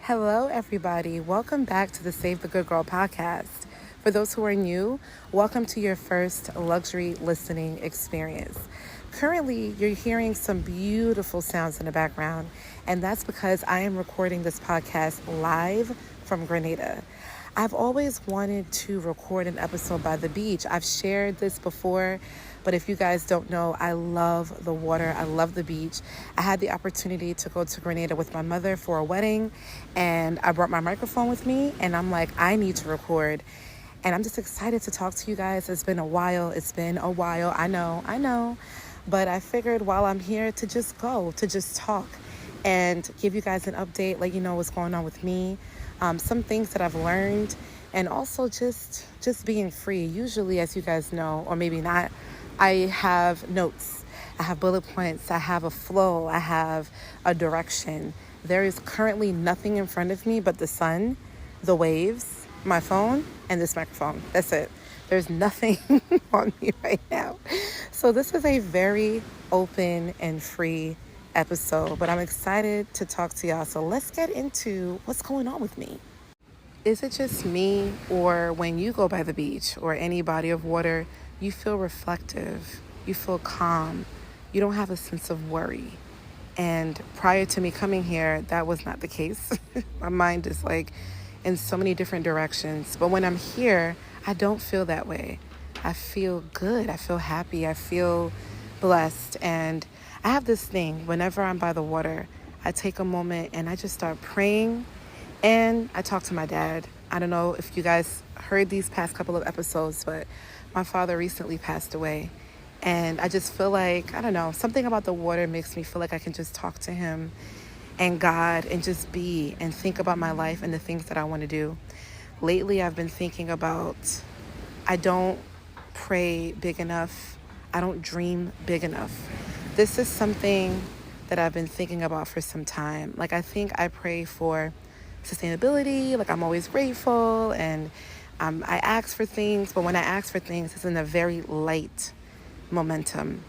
Hello, everybody. Welcome back to the Save the Good Girl podcast. For those who are new, welcome to your first luxury listening experience. Currently, you're hearing some beautiful sounds in the background, and that's because I am recording this podcast live from Grenada. I've always wanted to record an episode by the beach. I've shared this before, but if you guys don't know, I love the water. I love the beach. I had the opportunity to go to Grenada with my mother for a wedding, and I brought my microphone with me, and I'm like, I need to record. And I'm just excited to talk to you guys. It's been a while. I know. But I figured while I'm here to just talk and give you guys an update, let you know what's going on with me, some things that I've learned, and also just being free. Usually, as you guys know, or maybe not, I have notes. I have bullet points. I have a flow. I have a direction. There is currently nothing in front of me but the sun, the waves, my phone, and this microphone. That's it. There's nothing on me right now. So this is a very open and free episode, but I'm excited to talk to y'all. So let's get into what's going on with me. Is it just me, or when you go by the beach or any body of water, you feel reflective, you feel calm, you don't have a sense of worry? And prior to me coming here, that was not the case. My mind is like in so many different directions. But when I'm here, I don't feel that way. I feel good. I feel happy. I feel blessed. And I have this thing, whenever I'm by the water, I take a moment and I just start praying and I talk to my dad. I don't know if you guys heard these past couple of episodes, but my father recently passed away. And I just feel like, I don't know, something about the water makes me feel like I can just talk to him and God and just be and think about my life and the things that I want to do. Lately, I've been thinking about, I don't pray big enough. I don't dream big enough. This is something that I've been thinking about for some time. Like, I think I pray for sustainability. Like, I'm always grateful and I ask for things. But when I ask for things, it's in a very light momentum.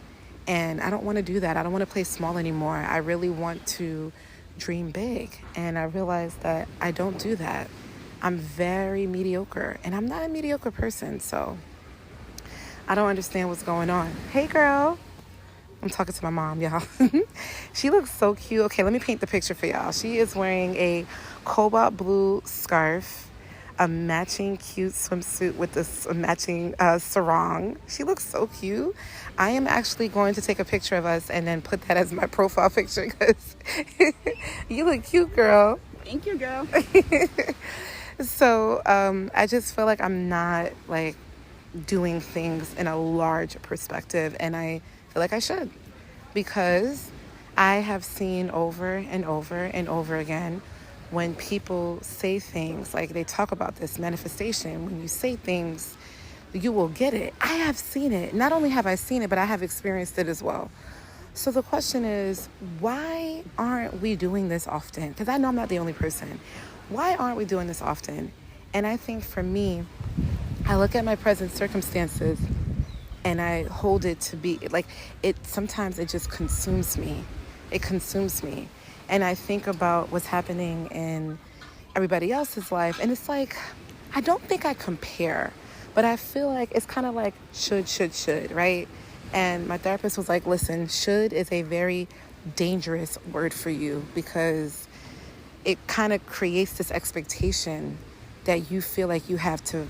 And I don't want to do that. I don't want to play small anymore. I really want to dream big. And I realized that I don't do that. I'm very mediocre, and I'm not a mediocre person, so I don't understand what's going on. Hey, girl. I'm talking to my mom, y'all. She looks so cute. Okay, let me paint the picture for y'all. She is wearing a cobalt blue scarf, a matching cute swimsuit with this matching sarong. She looks so cute. I am actually going to take a picture of us and then put that as my profile picture because you look cute, girl. Thank you, girl. So I just feel like I'm not like doing things in a large perspective, and I feel like I should, because I have seen over and over and over again when people say things, like they talk about this manifestation, when you say things, you will get it. I have seen it. Not only have I seen it, but I have experienced it as well. So the question is, why aren't we doing this often? Because I know I'm not the only person. Why aren't we doing this often? And I think for me, I look at my present circumstances and I hold it to be like sometimes it just consumes me. It consumes me. And I think about what's happening in everybody else's life. And it's like, I don't think I compare, but I feel like it's kind of like should, right? And my therapist was like, listen, should is a very dangerous word for you because it kind of creates this expectation that you feel like you have to,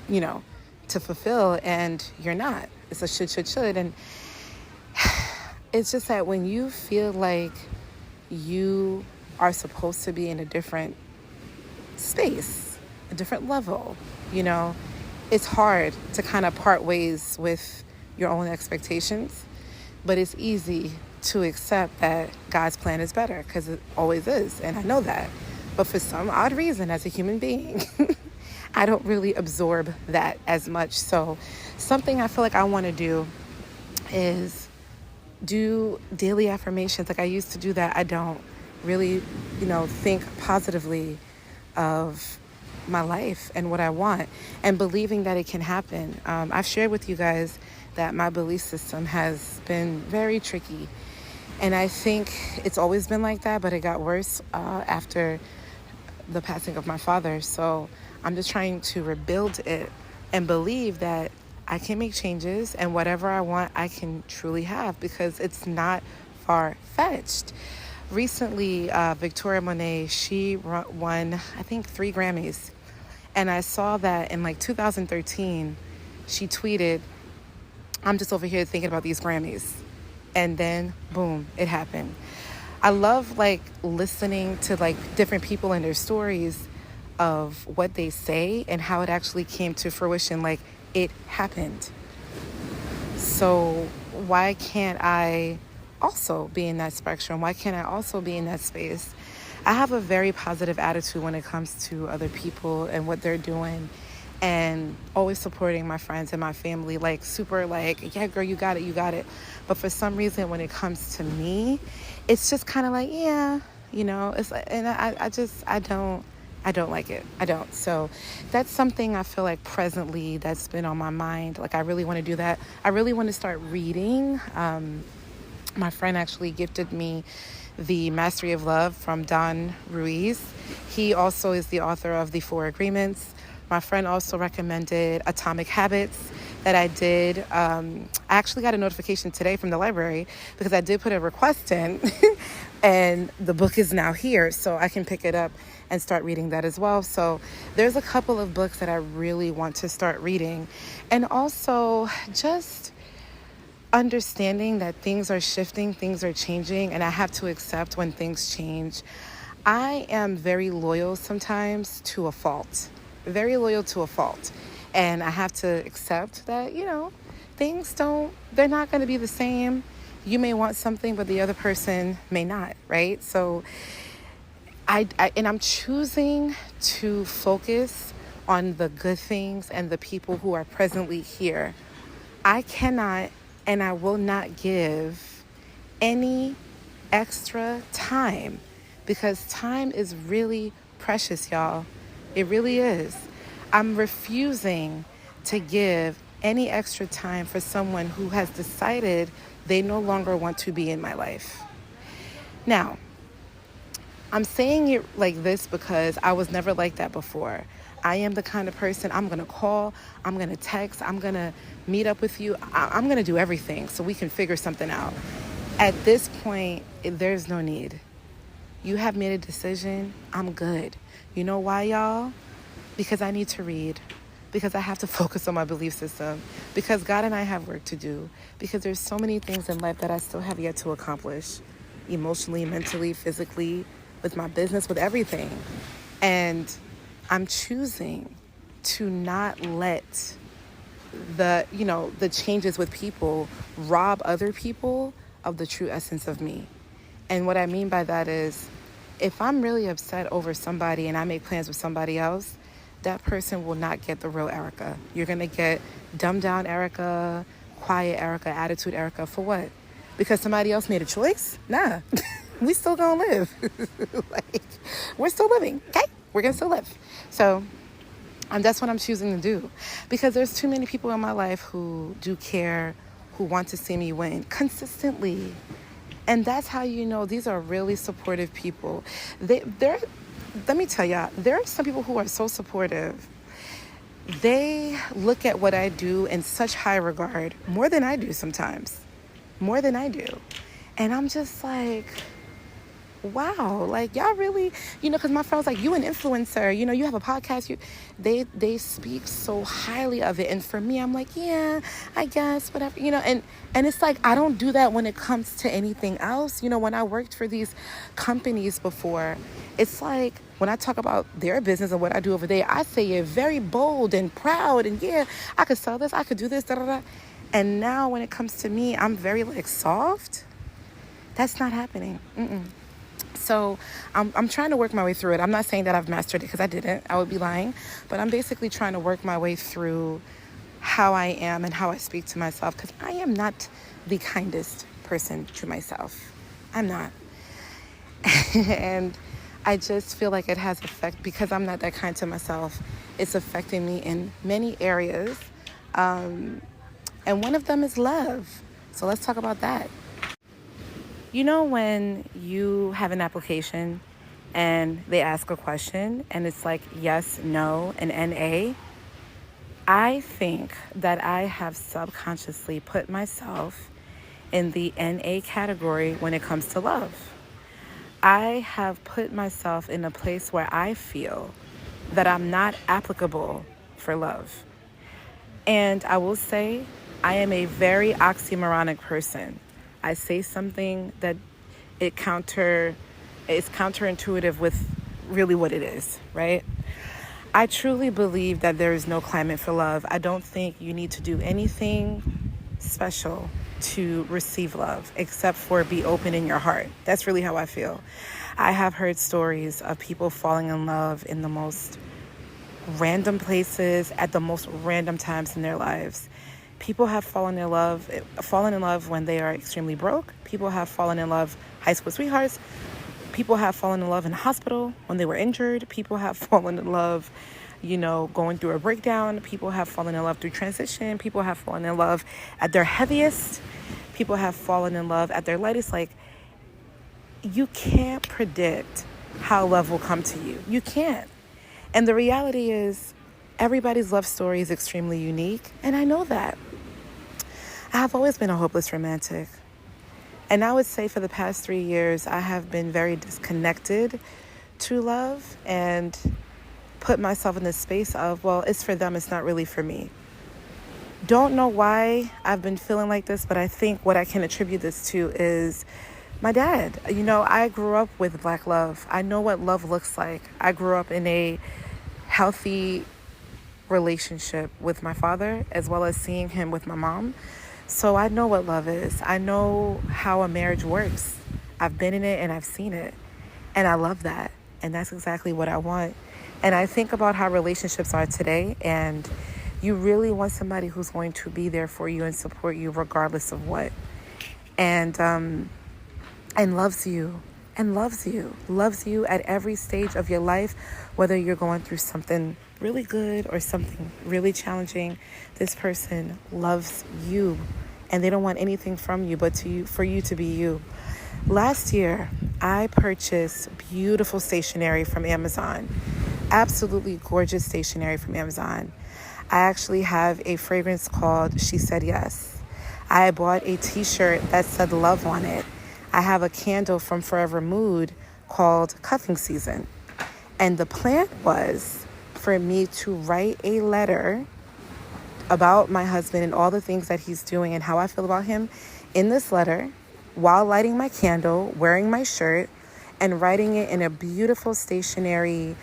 to fulfill, and you're not. It's a should. And it's just that when you feel like you are supposed to be in a different space, a different level, it's hard to kind of part ways with your own expectations, but it's easy to accept that God's plan is better because it always is, and I know that. But for some odd reason, as a human being, I don't really absorb that as much. So something I feel like I want to do is do daily affirmations. Like I used to do that. I don't really, think positively of my life and what I want and believing that it can happen. I've shared with you guys that my belief system has been very tricky. And I think it's always been like that, but it got worse after the passing of my father. So I'm just trying to rebuild it and believe that I can make changes, and whatever I want, I can truly have, because it's not far-fetched. Recently, Victoria Monet, she won, I think, 3 Grammys. And I saw that in like 2013, she tweeted, "I'm just over here thinking about these Grammys." And then, boom, it happened. I love like listening to like different people and their stories of what they say and how it actually came to fruition. Like, it happened. So why can't I also be in that spectrum? Why can't I also be in that space? I have a very positive attitude when it comes to other people and what they're doing, and always supporting my friends and my family, like super like, yeah, girl, you got it, you got it. But for some reason, when it comes to me, it's just kind of like, yeah, it's like, and I don't like it. I don't. So that's something I feel like presently that's been on my mind. Like, I really want to do that. I really want to start reading. My friend actually gifted me The Mastery of Love from Don Ruiz. He also is the author of The 4 Agreements. My friend also recommended Atomic Habits that I did. I actually got a notification today from the library because I did put a request in and the book is now here, so I can pick it up and start reading that as well. So there's a couple of books that I really want to start reading. And also just understanding that things are shifting, things are changing, and I have to accept when things change. I am very loyal sometimes to a fault, very loyal to a fault. And I have to accept that, they're not going to be the same. You may want something, but the other person may not, right? So I'm choosing to focus on the good things and the people who are presently here. I cannot and I will not give any extra time, because time is really precious, y'all. It really is. I'm refusing to give any extra time for someone who has decided they no longer want to be in my life. Now, I'm saying it like this because I was never like that before. I am the kind of person, I'm going to call, I'm going to text, I'm going to meet up with you. I'm going to do everything so we can figure something out. At this point, there's no need. You have made a decision. I'm good. You know why, y'all? Because I need to read. Because I have to focus on my belief system. Because God and I have work to do. Because there's so many things in life that I still have yet to accomplish. Emotionally, mentally, physically, with my business, with everything. And I'm choosing to not let the changes with people rob other people of the true essence of me. And what I mean by that is, if I'm really upset over somebody and I make plans with somebody else, that person will not get the real Erica. You're going to get dumbed down Erica, quiet Erica, attitude Erica. For what? Because somebody else made a choice? Nah. We still gonna live. We're still living, okay? We're gonna still live. So that's what I'm choosing to do. Because there's too many people in my life who do care, who want to see me win consistently. And that's how you know these are really supportive people. Let me tell y'all, there are some people who are so supportive. They look at what I do in such high regard, more than I do sometimes. More than I do. And I'm just like, wow, like y'all really, because my friend was like, you an influencer, you have a podcast, they speak so highly of it. And for me, I'm like, yeah, I guess, whatever, and it's like, I don't do that when it comes to anything else. When I worked for these companies before, it's like, when I talk about their business and what I do over there, I say it very bold and proud, and yeah, I could sell this, I could do this, da da da. And now when it comes to me, I'm very soft. That's not happening. So I'm trying to work my way through it. I'm not saying that I've mastered it, because I didn't. I would be lying. But I'm basically trying to work my way through how I am and how I speak to myself, because I am not the kindest person to myself. I'm not. And I just feel like it has effect, because I'm not that kind to myself. It's affecting me in many areas. And one of them is love. So let's talk about that. When you have an application and they ask a question and it's like yes, no, and NA, I think that I have subconsciously put myself in the NA category when it comes to love. I have put myself in a place where I feel that I'm not applicable for love. And I will say, I am a very oxymoronic person. I say something that it counter is counterintuitive with really what it is, right? I truly believe that there is no climate for love. I don't think you need to do anything special to receive love except for be open in your heart. That's really how I feel. I have heard stories of people falling in love in the most random places at the most random times in their lives. People have fallen in love when they are extremely broke. People have fallen in love high school sweethearts. People have fallen in love in the hospital when they were injured. People have fallen in love, going through a breakdown. People have fallen in love through transition. People have fallen in love at their heaviest. People have fallen in love at their lightest. Like, you can't predict how love will come to you. You can't. And the reality is, everybody's love story is extremely unique, and I know that. I have always been a hopeless romantic. And I would say for the past 3 years, I have been very disconnected to love and put myself in this space of, well, it's for them, it's not really for me. Don't know why I've been feeling like this, but I think what I can attribute this to is my dad. I grew up with Black love. I know what love looks like. I grew up in a healthy relationship with my father, as well as seeing him with my mom. So I know what love is. I know how a marriage works. I've been in it and I've seen it. And I love that. And that's exactly what I want. And I think about how relationships are today, and you really want somebody who's going to be there for you and support you regardless of what. And loves you at every stage of your life, whether you're going through something really good or something really challenging. This person loves you, and they don't want anything from you but for you to be you. Last year, I purchased beautiful stationery from Amazon. Absolutely gorgeous stationery from Amazon. I actually have a fragrance called She Said Yes. I bought a t-shirt that said love on it. I have a candle from Forever Mood called Cuffing Season. And the plan was for me to write a letter about my husband and all the things that he's doing and how I feel about him in this letter while lighting my candle, wearing my shirt, and writing it in a beautiful stationery,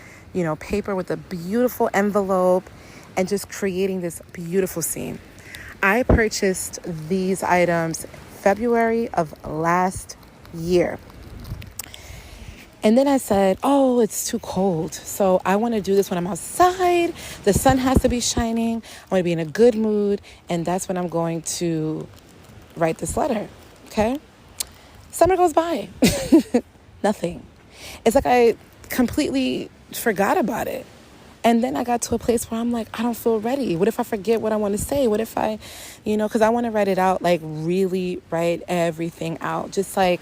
paper with a beautiful envelope, and just creating this beautiful scene. I purchased these items February of last year. And then I said, oh, it's too cold. So I want to do this when I'm outside. The sun has to be shining. I want to be in a good mood. And that's when I'm going to write this letter. Okay? Summer goes by. Nothing. It's like I completely forgot about it. And then I got to a place where I'm like, I don't feel ready. What if I forget what I want to say? What if I, because I want to write it out, like really write everything out. Just like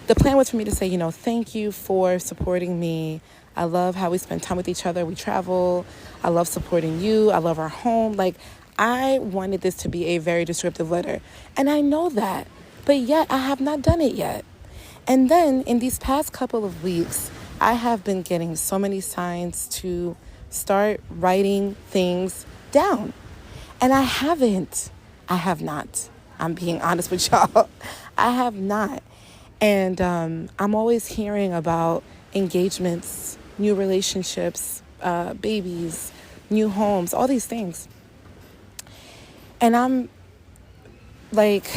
the plan was for me to say, thank you for supporting me. I love how we spend time with each other. We travel. I love supporting you. I love our home. Like, I wanted this to be a very descriptive letter. And I know that. But yet I have not done it yet. And then in these past couple of weeks, I have been getting so many signs to start writing things down. And I have not. I'm being honest with y'all. I have not. And I'm always hearing about engagements, new relationships, babies, new homes, all these things. And I'm like,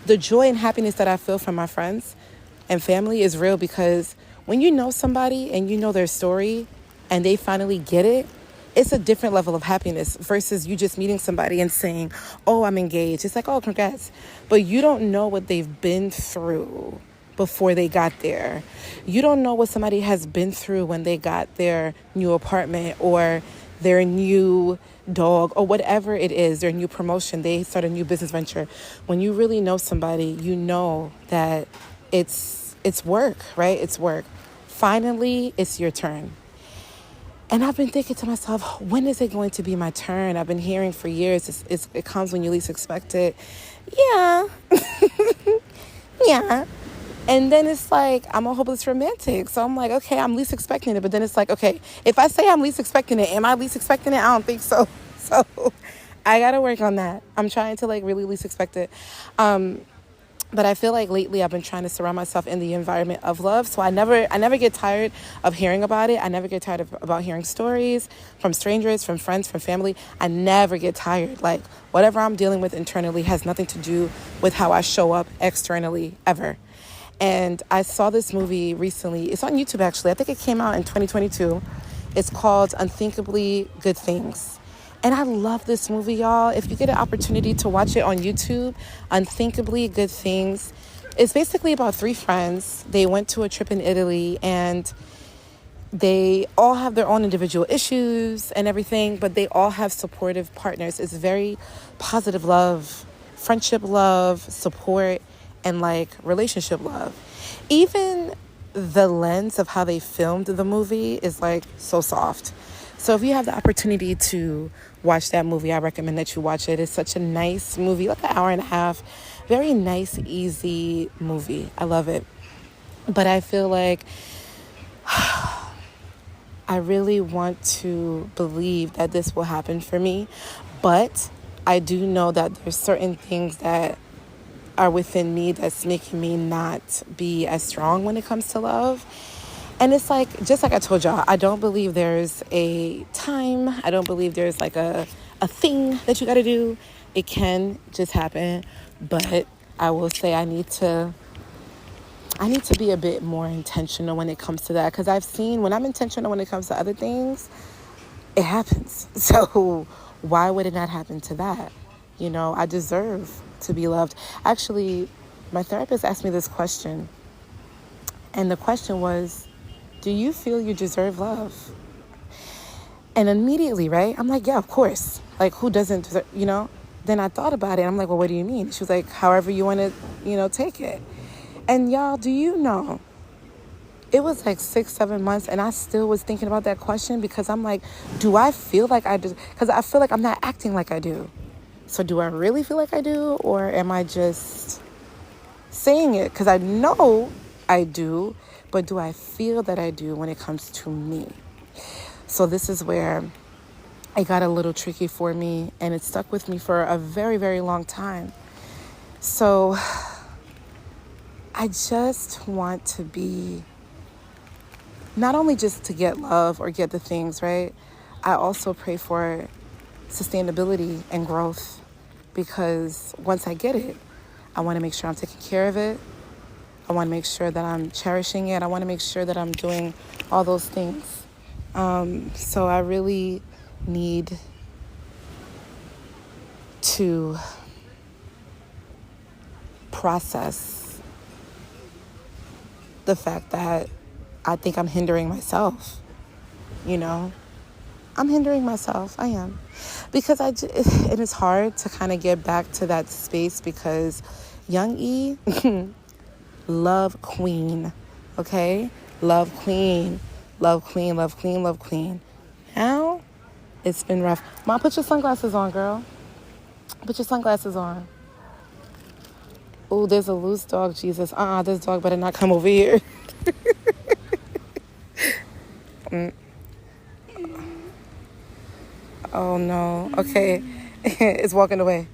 the joy and happiness that I feel from my friends and family is real, because when you know somebody and you know their story and they finally get it, it's a different level of happiness versus you just meeting somebody and saying, oh, I'm engaged. It's like, oh, congrats. But you don't know what they've been through before they got there. You don't know what somebody has been through when they got their new apartment or their new dog or whatever it is, their new promotion. They start a new business venture. When you really know somebody, you know that it's work, right? It's work. finally, it's your turn. And I've been thinking to myself, when is it going to be my turn? I've been hearing for years, it comes when you least expect it. Yeah. Yeah. And then it's like, I'm a hopeless romantic. So I'm like, okay, I'm least expecting it. But then it's like, okay, if I say I'm least expecting it, am I least expecting it? I don't think so. So I got to work on that. I'm trying to like really least expect it. But I feel like lately I've been trying to surround myself in the environment of love. So I never get tired of hearing about it. I never get tired about hearing stories from strangers, from friends, from family. I never get tired. Like whatever I'm dealing with internally has nothing to do with how I show up externally ever. And I saw this movie recently. It's on YouTube, actually. I think it came out in 2022. It's called Unthinkably Good Things. And I love this movie, y'all. If you get an opportunity to watch it on YouTube, Unthinkably Good Things. It's basically about three friends. They went to a trip in Italy, and they all have their own individual issues and everything, but they all have supportive partners. It's very positive love, friendship love, support, and like relationship love. Even the lens of how they filmed the movie is like so soft. So if you have the opportunity to watch that movie, I recommend that you watch it. It's such a nice movie, like an hour and a half. Very nice, easy movie. I love it. But I feel like I really want to believe that this will happen for me. But I do know that there's certain things that are within me that's making me not be as strong when it comes to love. And it's like, just like I told y'all, I don't believe there's a time. I don't believe there's like a thing that you got to do. It can just happen. But I will say I need to be a bit more intentional when it comes to that. Because I've seen when I'm intentional when it comes to other things, it happens. So why would it not happen to that? You know, I deserve to be loved. Actually, my therapist asked me this question. And the question was, do you feel you deserve love? And immediately, right, I'm like, yeah, of course. Like, who doesn't deserve, you know? Then I thought about it. I'm like, well, what do you mean? She was like, however you want to, take it. And y'all, do you know, it was like 6-7 months and I still was thinking about that question because I'm like, do I feel like I do? Because I feel like I'm not acting like I do. So do I really feel like I do? Or am I just saying it? Because I know I do. But do I feel that I do when it comes to me? So this is where it got a little tricky for me, and it stuck with me for a very, very long time. So I just want to be, not only just to get love or get the things, right? I also pray for sustainability and growth, because once I get it, I want to make sure I'm taking care of it. I want to make sure that I'm cherishing it. I want to make sure that I'm doing all those things. So I really need to process the fact that I think I'm hindering myself. I'm hindering myself. I am. Because it is hard to kind of get back to that space because young E... love queen, okay? Love queen, love queen, love queen, love queen. Now, it's been rough. Mom, put your sunglasses on, girl. Put your sunglasses on. Oh, there's a loose dog, Jesus. This dog better not come over here. Oh, no. Okay. It's walking away.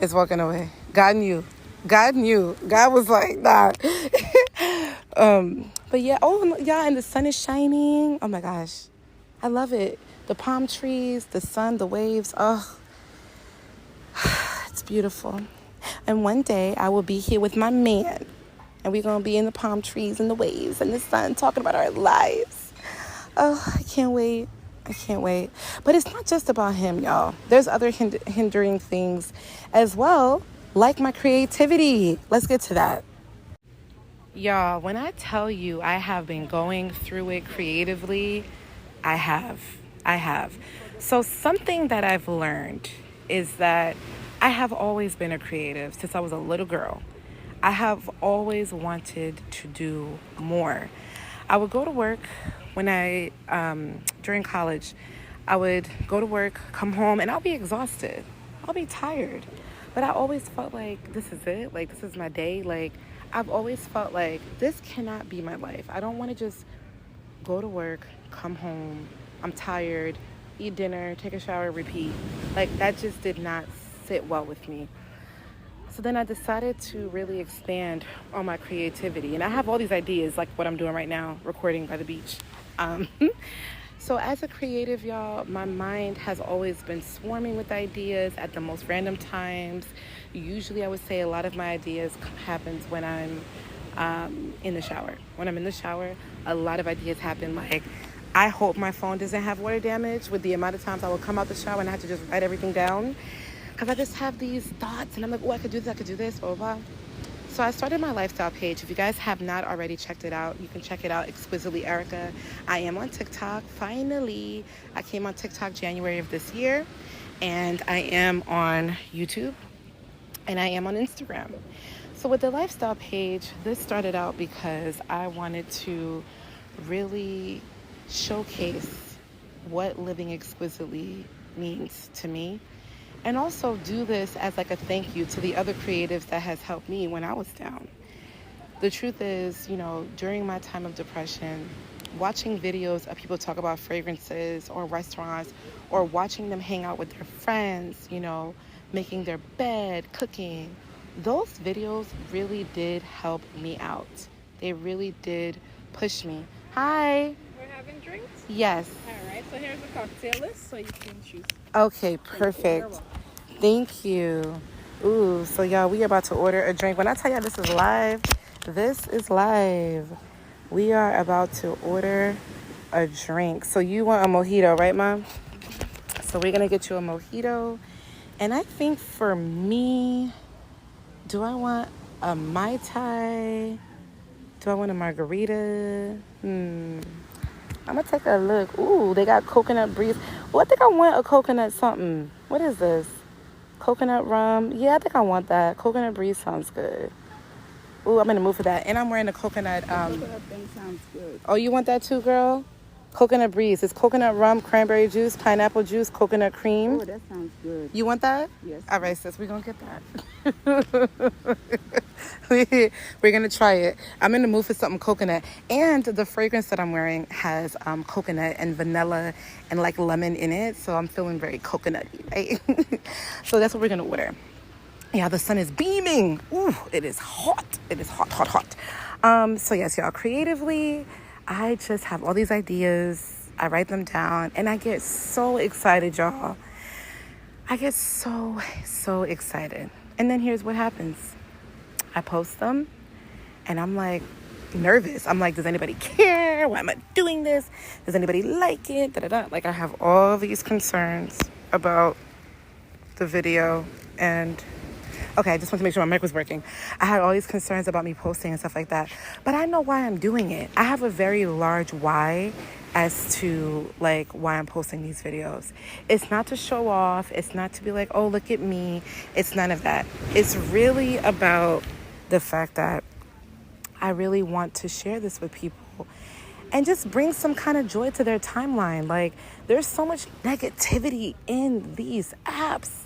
It's walking away. God knew. God knew. God was like, nah. But yeah, and the sun is shining. Oh my gosh. I love it. The palm trees, the sun, the waves. Oh, it's beautiful. And one day I will be here with my man, and we're going to be in the palm trees and the waves and the sun talking about our lives. Oh, I can't wait. I can't wait. But it's not just about him, y'all. There's other hindering things as well, like my creativity. Let's get to that. Y'all, when I tell you I have been going through it creatively, I have. So something that I've learned is that I have always been a creative since I was a little girl. I have always wanted to do more. I would go to work during college, I would go to work, come home, and I'll be exhausted. I'll be tired. But I always felt like this is it. Like, this is my day. Like, I've always felt like this cannot be my life. I don't want to just go to work, come home, I'm tired, eat dinner, take a shower, repeat. Like, that just did not sit well with me. So then I decided to really expand on my creativity. And I have all these ideas, like what I'm doing right now, recording by the beach. Um, so as a creative, y'all, my mind has always been swarming with ideas at the most random times. Usually I would say a lot of my ideas happens when I'm in the shower. When I'm in the shower, a lot of ideas happen. Like, I hope my phone doesn't have water damage with the amount of times I will come out the shower and I have to just write everything down. Because I just have these thoughts and I'm like, oh, I could do this, blah, blah, blah. So I started my lifestyle page. If you guys have not already checked it out, you can check it out, Exquisitely Erica. I am on TikTok. Finally, I came on TikTok January of this year. And I am on YouTube. And I am on Instagram. So with the lifestyle page, this started out because I wanted to really showcase what living exquisitely means to me. And also do this as like a thank you to the other creatives that has helped me when I was down. The truth is, during my time of depression, watching videos of people talk about fragrances or restaurants or watching them hang out with their friends, making their bed, cooking, those videos really did help me out. They really did push me. Hi. We're having drinks? Yes. All right, so here's a cocktail list so you can choose. Okay, perfect. Thank you. Ooh, so y'all, we are about to order a drink. When I tell y'all this is live, we are about to order a drink. So you want a mojito, right, Mom? So we're going to get you a mojito. And I think for me, do I want a Mai Tai? Do I want a margarita? I'm going to take a look. Ooh, they got coconut breeze. Well, I think I want a coconut something. What is this? Coconut rum. Yeah, I think I want that. Coconut breeze sounds good. Ooh, I'm in the mood for that. And I'm wearing a coconut. Coconut thing sounds good. Oh, you want that too, girl? Coconut breeze. It's coconut rum, cranberry juice, pineapple juice, coconut cream. Oh, that sounds good. You want that? Yes. All right, sis. We're going to get that. We're going to try it. I'm in the mood for something coconut. And the fragrance that I'm wearing has coconut and vanilla and like lemon in it. So I'm feeling very coconutty, right? So that's what we're going to order. Yeah, the sun is beaming. Ooh, it is hot. It is hot, hot, hot. So yes, y'all, creatively, I just have all these ideas. I write them down and I get so excited, y'all. I get so excited. And then here's what happens. I post them and I'm like nervous. I'm like, does anybody care? Why am I doing this? Does anybody like it? Da-da-da. Like, I have all these concerns about the video and okay, I just want to make sure my mic was working. I had all these concerns about me posting and stuff like that. But I know why I'm doing it. I have a very large why as to like why I'm posting these videos. It's not to show off. It's not to be like, oh, look at me. It's none of that. It's really about the fact that I really want to share this with people and just bring some kind of joy to their timeline. Like, there's so much negativity in these apps.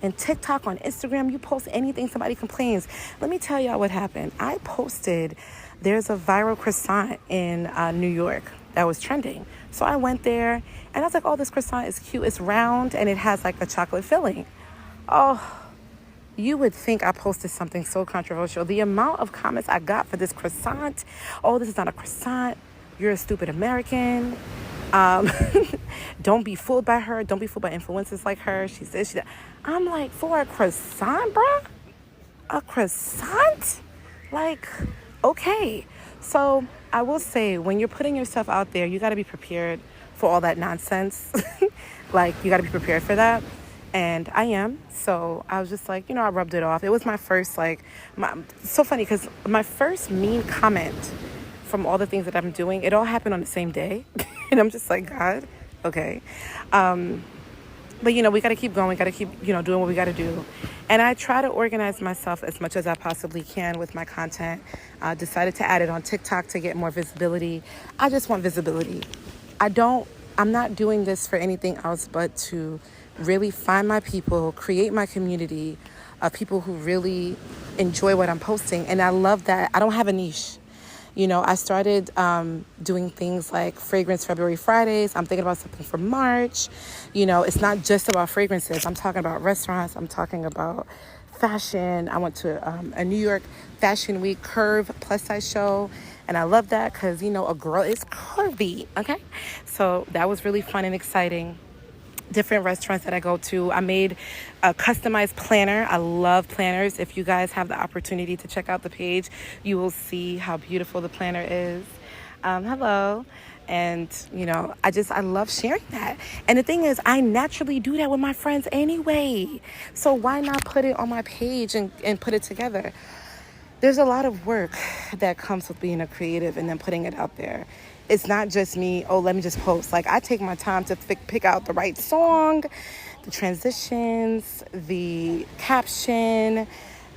And TikTok, on Instagram, you post anything, somebody complains. Let me tell y'all what happened. I posted, there's a viral croissant in New York that was trending. So I went there and I was like, oh, this croissant is cute. It's round and it has like a chocolate filling. Oh, you would think I posted something so controversial. The amount of comments I got for this croissant. Oh, this is not a croissant. You're a stupid American. Don't be fooled by her. Don't be fooled by influencers like her. She says she. I'm like, for a croissant, bruh? A croissant? Like, okay. So I will say, when you're putting yourself out there, you got to be prepared for all that nonsense. Like, you got to be prepared for that. And I am. So I was just like, I rubbed it off. It was my first, so funny because my first mean comment from all the things that I'm doing, it all happened on the same day. And I'm just like, God, okay. But, we got to keep going. We got to keep, doing what we got to do. And I try to organize myself as much as I possibly can with my content. I decided to add it on TikTok to get more visibility. I just want visibility. I'm not doing this for anything else but to really find my people, create my community of people who really enjoy what I'm posting. And I love that I don't have a niche. I started doing things like Fragrance February Fridays. I'm thinking about something for March. It's not just about fragrances. I'm talking about restaurants. I'm talking about fashion. I went to a New York Fashion Week Curve plus size show. And I love that because, a girl is curvy. Okay. So that was really fun and exciting. Different restaurants that I go to. I made a customized planner. I love planners. If you guys have the opportunity to check out the page, you will see how beautiful the planner is. Hello. And, I love sharing that. And the thing is, I naturally do that with my friends anyway. So why not put it on my page and put it together? There's a lot of work that comes with being a creative and then putting it out there. It's not just me, let me just post. Like, I take my time to pick out the right song, the transitions, the caption,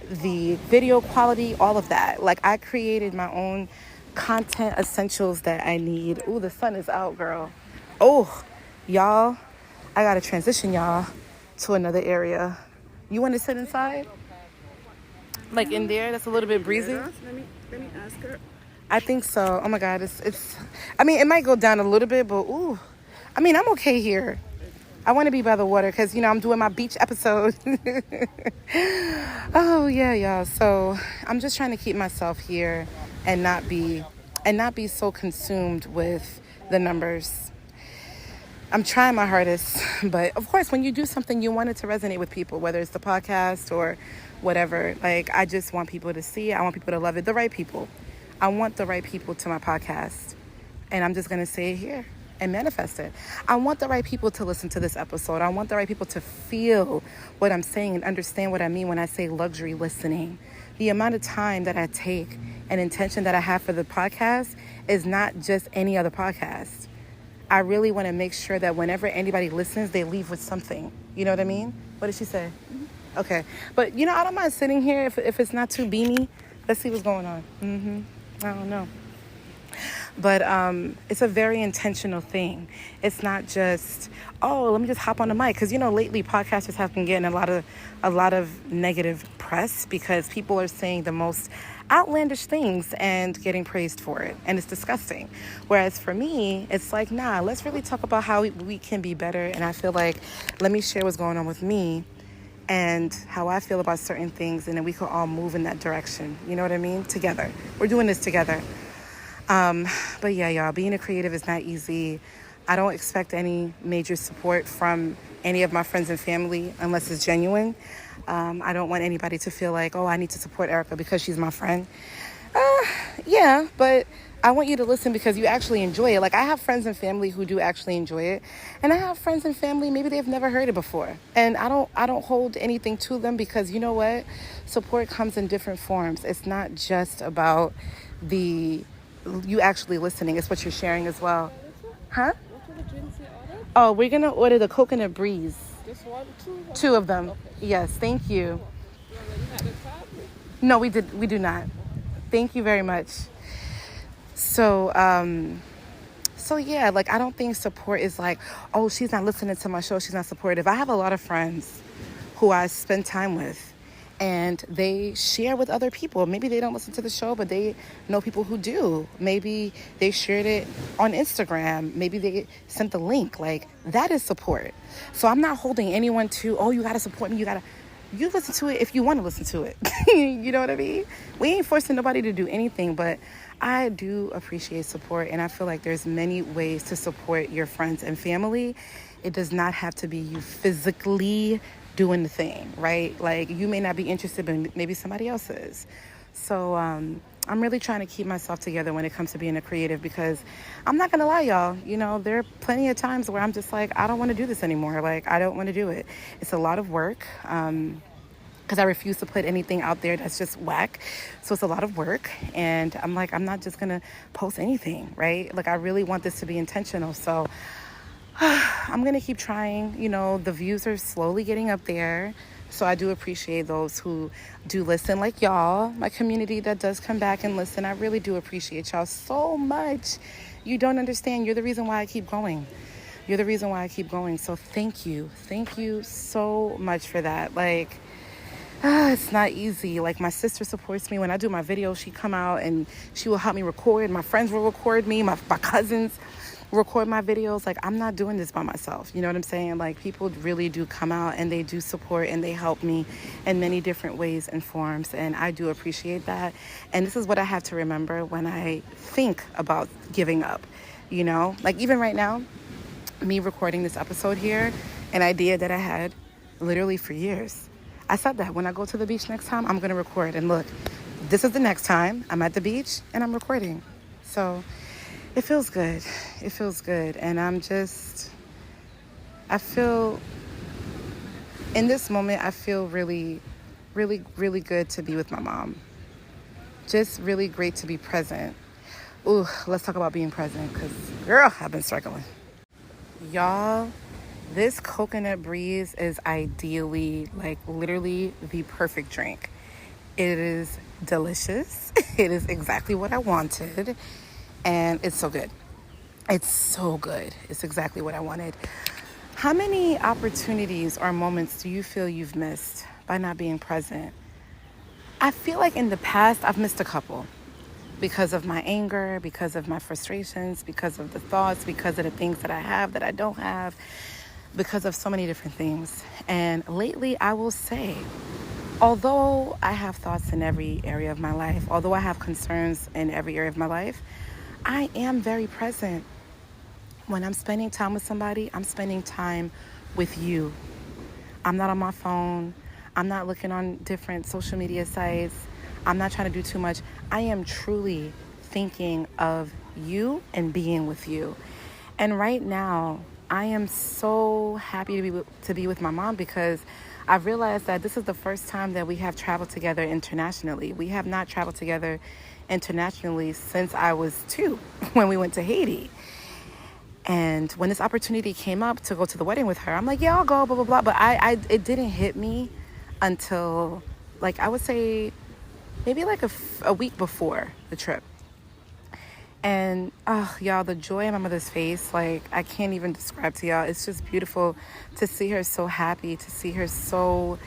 the video quality, all of that. Like, I created my own content essentials that I need. Ooh, the sun is out, girl. Oh, y'all, I got to transition y'all to another area. You want to sit inside? Like in there, that's a little bit breezy. Let me ask her. I think so. Oh my God, it's. I mean, it might go down a little bit, but ooh, I'm okay here. I want to be by the water because I'm doing my beach episode. Oh yeah, y'all. So I'm just trying to keep myself here and not be so consumed with the numbers. I'm trying my hardest, but of course, when you do something, you want it to resonate with people, whether it's the podcast or whatever. Like, I just want people to see it. I want people to love it. The right people. I want the right people to my podcast. And I'm just going to say it here and manifest it. I want the right people to listen to this episode. I want the right people to feel what I'm saying and understand what I mean when I say luxury listening. The amount of time that I take and intention that I have for the podcast is not just any other podcast. I really want to make sure that whenever anybody listens, they leave with something. You know what I mean? What did she say? Mm-hmm. Okay. But, I don't mind sitting here if it's not too beamy. Let's see what's going on. I don't know. But it's a very intentional thing. It's not just, let me just hop on the mic. Because, lately podcasters have been getting a lot of negative press because people are saying the most outlandish things and getting praised for it. And it's disgusting. Whereas for me, it's like, nah, let's really talk about how we can be better. And I feel like, let me share what's going on with me and how I feel about certain things. And then we could all move in that direction. You know what I mean? Together. We're doing this together. But yeah, y'all, being a creative is not easy. I don't expect any major support from any of my friends and family unless it's genuine. I don't want anybody to feel like, I need to support Erica because she's my friend. Yeah, but I want you to listen because you actually enjoy it. Like, I have friends and family who do actually enjoy it. And I have friends and family, maybe they've never heard it before. And I don't hold anything to them because you know what? Support comes in different forms. It's not just about you actually listening. It's what you're sharing as well. Huh? What are the drinks you ordered? Oh, we're going to order the coconut breeze. Just one, two? Two of them. Okay. Yes, thank you. You already had a tab? No, we do not. Thank you very much. So yeah, like, I don't think support is like, she's not listening to my show, she's not supportive. I have a lot of friends who I spend time with and they share with other people. Maybe they don't listen to the show, but they know people who do. Maybe they shared it on Instagram. Maybe they sent the link. Like, that is support. So I'm not holding anyone to, you got to support me. You listen to it if you want to listen to it. You know what I mean? We ain't forcing nobody to do anything, but I do appreciate support. And I feel like there's many ways to support your friends and family. It does not have to be you physically doing the thing, right? Like, you may not be interested, but maybe somebody else is. So I'm really trying to keep myself together when it comes to being a creative because I'm not going to lie, y'all. There are plenty of times where I'm just like, I don't want to do this anymore. Like, I don't want to do it. It's a lot of work because I refuse to put anything out there that's just whack. So it's a lot of work. And I'm like, I'm not just going to post anything, right? Like, I really want this to be intentional. So I'm going to keep trying. The views are slowly getting up there. So I do appreciate those who do listen, like y'all, my community that does come back and listen. I really do appreciate y'all so much. You don't understand. You're the reason why I keep going. You're the reason why I keep going. So thank you. Thank you so much for that. Like, it's not easy. Like, my sister supports me when I do my videos. She come out and she will help me record. My friends will record me. My cousins record my videos. Like, I'm not doing this by myself. You know what I'm saying? Like, people really do come out and they do support and they help me in many different ways and forms. And I do appreciate that. And this is what I have to remember when I think about giving up. You know, like even right now, me recording this episode here, an idea that I had literally for years. I said that when I go to the beach next time, I'm going to record. And look, this is the next time I'm at the beach and I'm recording. So it feels good. It feels good. And I feel, in this moment, I feel really, really, really good to be with my mom. Just really great to be present. Ooh, let's talk about being present because, girl, I've been struggling. Y'all, this coconut breeze is ideally, like literally the perfect drink. It is delicious. It is exactly what I wanted. And it's so good. It's so good. It's exactly what I wanted. How many opportunities or moments do you feel you've missed by not being present? I feel like in the past, I've missed a couple. Because of my anger, because of my frustrations, because of the thoughts, because of the things that I have that I don't have, because of so many different things. And lately, I will say, although I have thoughts in every area of my life, although I have concerns in every area of my life, I am very present. When I'm spending time with somebody, I'm spending time with you. I'm not on my phone. I'm not looking on different social media sites. I'm not trying to do too much. I am truly thinking of you and being with you. And right now, I am so happy to be with my mom because I've realized that this is the first time that we have traveled together internationally. We have not traveled together internationally since I was 2 when we went to Haiti. And when this opportunity came up to go to the wedding with her, I'm like, yeah, I'll go, blah, blah, blah. But it didn't hit me until, like, I would say maybe like a week before the trip. And, y'all, the joy in my mother's face, like, I can't even describe to y'all. It's just beautiful to see her so happy, to see her so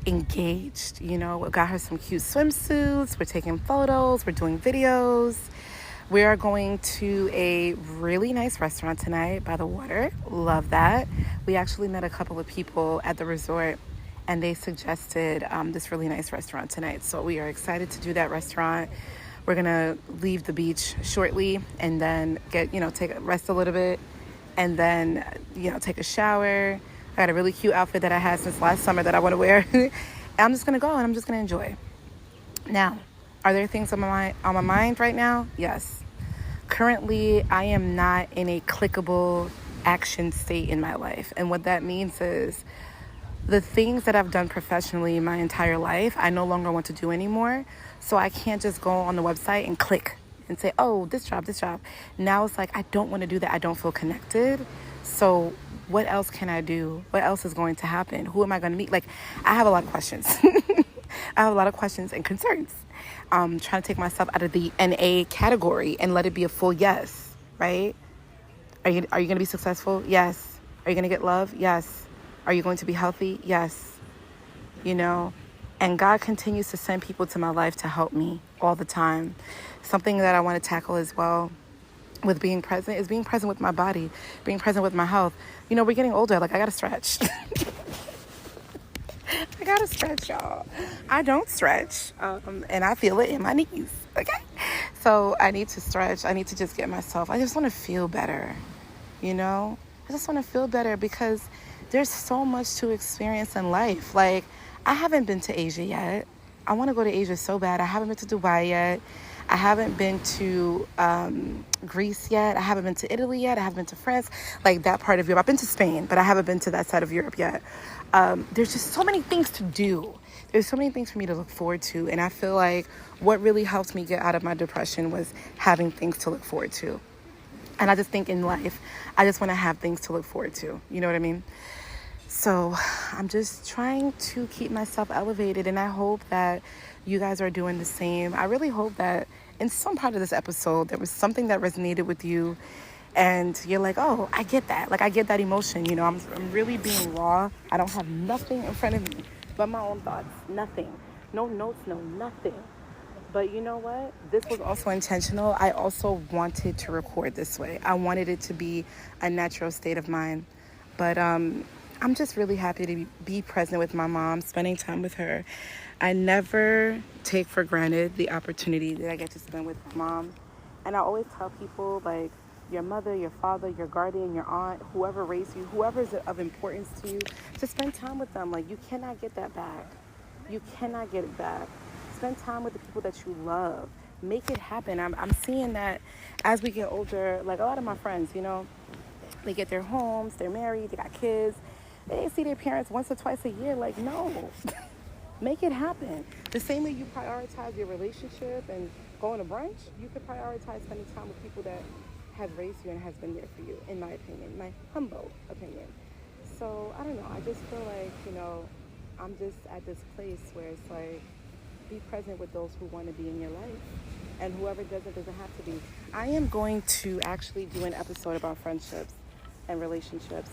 engaged. You know, we got her some cute swimsuits. We're taking photos. We're doing videos. We are going to a really nice restaurant tonight by the water. Love that. We actually met a couple of people at the resort and they suggested this really nice restaurant tonight. So we are excited to do that restaurant. We're going to leave the beach shortly and then take a rest a little bit and then, take a shower. I got a really cute outfit that I had since last summer that I want to wear. And I'm just going to go and I'm just going to enjoy. Now, are there things on my mind right now? Yes. Currently, I am not in a clickable action state in my life. And what that means is the things that I've done professionally my entire life, I no longer want to do anymore. So I can't just go on the website and click and say, oh, this job. Now it's like, I don't want to do that. I don't feel connected. So what else can I do? What else is going to happen? Who am I going to meet? Like, I have a lot of questions. I have a lot of questions and concerns. Trying to take myself out of the NA category and let it be a full yes, right? Are you going to be successful? Yes. Are you going to get love? Yes. Are you going to be healthy? Yes. And God continues to send people to my life to help me all the time. Something that I want to tackle as well with being present is being present with my body, being present with my health. We're getting older. Like, I got to stretch. I got to stretch, y'all. I don't stretch. And I feel it in my knees. Okay. So I need to stretch. I need to just get myself. I just want to feel better. I just want to feel better because there's so much to experience in life. Like, I haven't been to Asia yet. I want to go to Asia so bad. I haven't been to Dubai yet. I haven't been to Greece yet. I haven't been to Italy yet. I haven't been to France, like that part of Europe. I've been to Spain, but I haven't been to that side of Europe yet. There's just so many things to do. There's so many things for me to look forward to. And I feel like what really helped me get out of my depression was having things to look forward to. And I just think in life, I just want to have things to look forward to. You know what I mean? So I'm just trying to keep myself elevated, and I hope that you guys are doing the same. I really hope that in some part of this episode, there was something that resonated with you, and you're like, oh, I get that. Like, I get that emotion. You know, I'm really being raw. I don't have nothing in front of me but my own thoughts. Nothing. No notes, no nothing. But you know what? This was also intentional. I also wanted to record this way. I wanted it to be a natural state of mind. But I'm just really happy to be present with my mom, spending time with her. I never take for granted the opportunity that I get to spend with my mom. And I always tell people, like, your mother, your father, your guardian, your aunt, whoever raised you, whoever is of importance to you, to spend time with them. Like, you cannot get that back. You cannot get it back. Spend time with the people that you love. Make it happen. I'm seeing that as we get older, like a lot of my friends, you know, they get their homes, they're married, they got kids. They see their parents once or twice a year. Like, no, make it happen. The same way you prioritize your relationship and going to brunch, you could prioritize spending time with people that have raised you and has been there for you, in my opinion, my humble opinion. So, I don't know. I just feel like, you know, I'm just at this place where it's like, be present with those who want to be in your life. And whoever doesn't have to be. I am going to actually do an episode about friendships and relationships.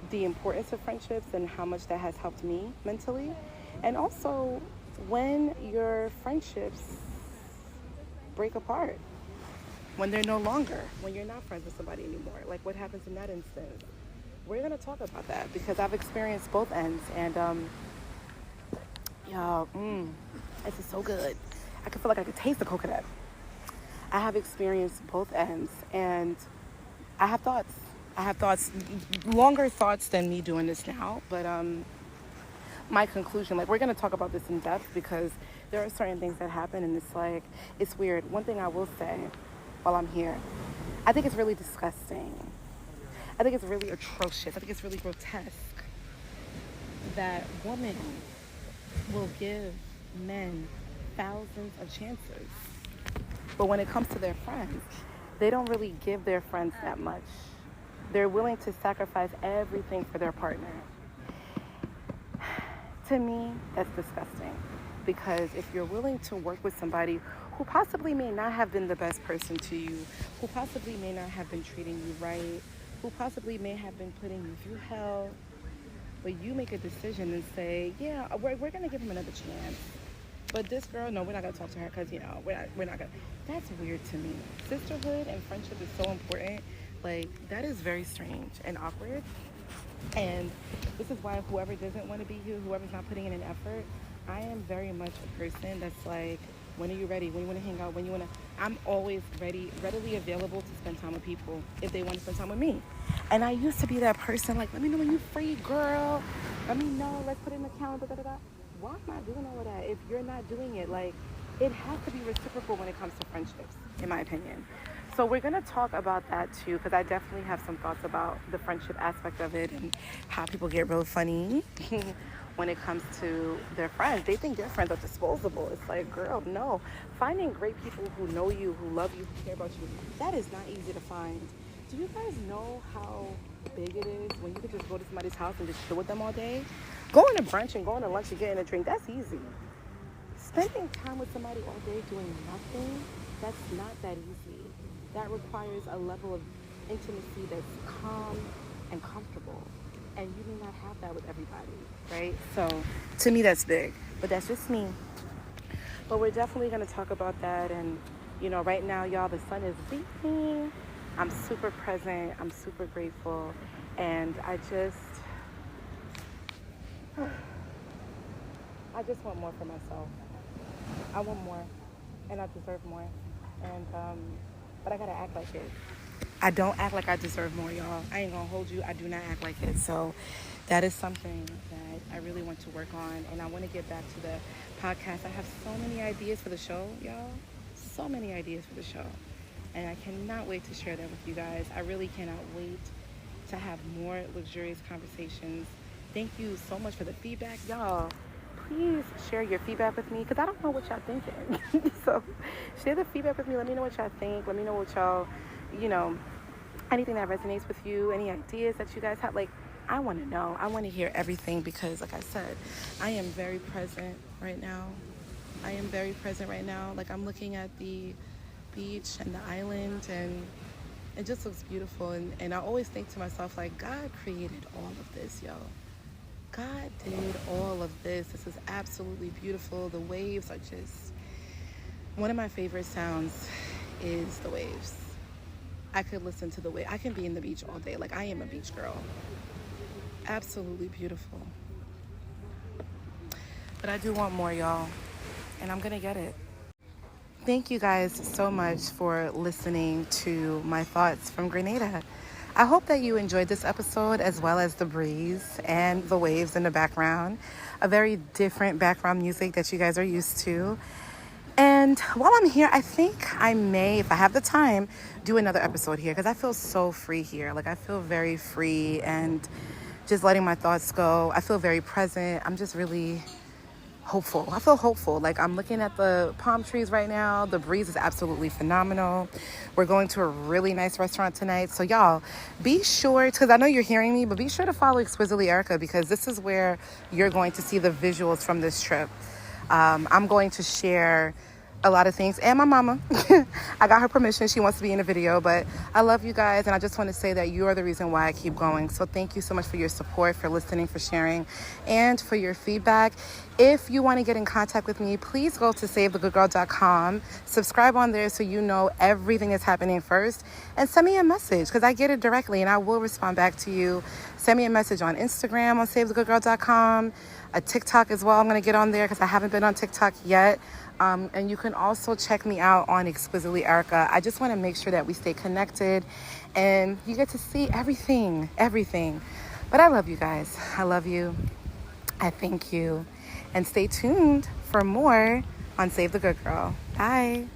The importance of friendships and how much that has helped me mentally. And also when your friendships break apart, when they're no longer, when you're not friends with somebody anymore. Like, what happens in that instance? We're going to talk about that because I've experienced both ends. And y'all, this is so good. I can feel like I could taste the coconut. I have experienced both ends, and I have thoughts. Longer thoughts than me doing this now. But my conclusion, like, we're going to talk about this in depth because there are certain things that happen, and it's like, it's weird. One thing I will say while I'm here, I think it's really disgusting. I think it's really atrocious. I think it's really grotesque that women will give men thousands of chances. But when it comes to their friends, they don't really give their friends that much. They're willing to sacrifice everything for their partner. To me, that's disgusting. Because if you're willing to work with somebody who possibly may not have been the best person to you, who possibly may not have been treating you right, who possibly may have been putting you through hell, but you make a decision and say, yeah, we're going to give him another chance. But this girl, no, we're not going to talk to her because, you know, we're not going to. That's weird to me. Sisterhood and friendship is so important. Like, that is very strange and awkward. And this is why whoever doesn't want to be here, whoever's not putting in an effort, I am very much a person that's like, when are you ready? When you want to hang out? When you want to... I'm always readily available to spend time with people if they want to spend time with me. And I used to be that person, like, let me know when you're free, girl. Let me know. Let's put in the calendar. Da, da, da. Why am I doing all of that if you're not doing it? Like, it has to be reciprocal when it comes to friendships, in my opinion. So we're going to talk about that too, because I definitely have some thoughts about the friendship aspect of it and how people get real funny when it comes to their friends. They think their friends are disposable. It's like, girl, no. Finding great people who know you, who love you, who care about you, that is not easy to find. Do you guys know how big it is when you can just go to somebody's house and just chill with them all day? Going to brunch and going to lunch and getting a drink, that's easy. Spending time with somebody all day doing nothing, that's not that easy. That requires a level of intimacy that's calm and comfortable. And you may not have that with everybody, right? So to me, that's big. But that's just me. But we're definitely going to talk about that. And, you know, right now, y'all, the sun is beaming. I'm super present. I'm super grateful. And I just want more for myself. I want more. And I deserve more. And, but I gotta act like it. I don't act like I deserve more, y'all. I ain't gonna hold you. I do not act like it. So that is something that I really want to work on. And I want to get back to the podcast. I have so many ideas for the show, y'all. So many ideas for the show. And I cannot wait to share that with you guys. I really cannot wait to have more luxurious conversations. Thank you so much for the feedback, y'all. Please share your feedback with me because I don't know what y'all thinking. So share the feedback with me. Let me know what y'all think. Let me know what y'all, you know, anything that resonates with you, any ideas that you guys have. Like, I want to know. I want to hear everything because, like I said, I am very present right now. I am very present right now. Like, I'm looking at the beach and the island, and it just looks beautiful. And I always think to myself, like, God created all of this, yo. God did all of this. This is absolutely beautiful. The waves are just... One of my favorite sounds is the waves. I could listen to the wave. I can be in the beach all day. Like, I am a beach girl. Absolutely beautiful. But I do want more, y'all. And I'm going to get it. Thank you guys so much for listening to my thoughts from Grenada. I hope that you enjoyed this episode as well as the breeze and the waves in the background. A very different background music that you guys are used to. And while I'm here, I think I may, if I have the time, do another episode here because I feel so free here. Like, I feel very free and just letting my thoughts go. I feel very present. I'm just really hopeful. I feel hopeful. Like, I'm looking at the palm trees right now. The breeze is absolutely phenomenal. We're going to a really nice restaurant tonight. So y'all, be sure, because I know you're hearing me, but be sure to follow Exquisitely Erica because this is where you're going to see the visuals from this trip. I'm going to share a lot of things, and my mama. I got her permission. She wants to be in a video, but I love you guys, and I just want to say that you are the reason why I keep going. So thank you so much for your support, for listening, for sharing, and for your feedback. If you want to get in contact with me, please go to savethegoodgirl.com. Subscribe on there so you know everything is happening first, and send me a message because I get it directly, and I will respond back to you. Send me a message on Instagram on savethegoodgirl.com, a TikTok as well. I'm going to get on there because I haven't been on TikTok yet. And you can also check me out on Exquisitely Erica. I just want to make sure that we stay connected and you get to see everything. But I love you guys. I love you. I thank you. And stay tuned for more on Save the Good Girl. Bye.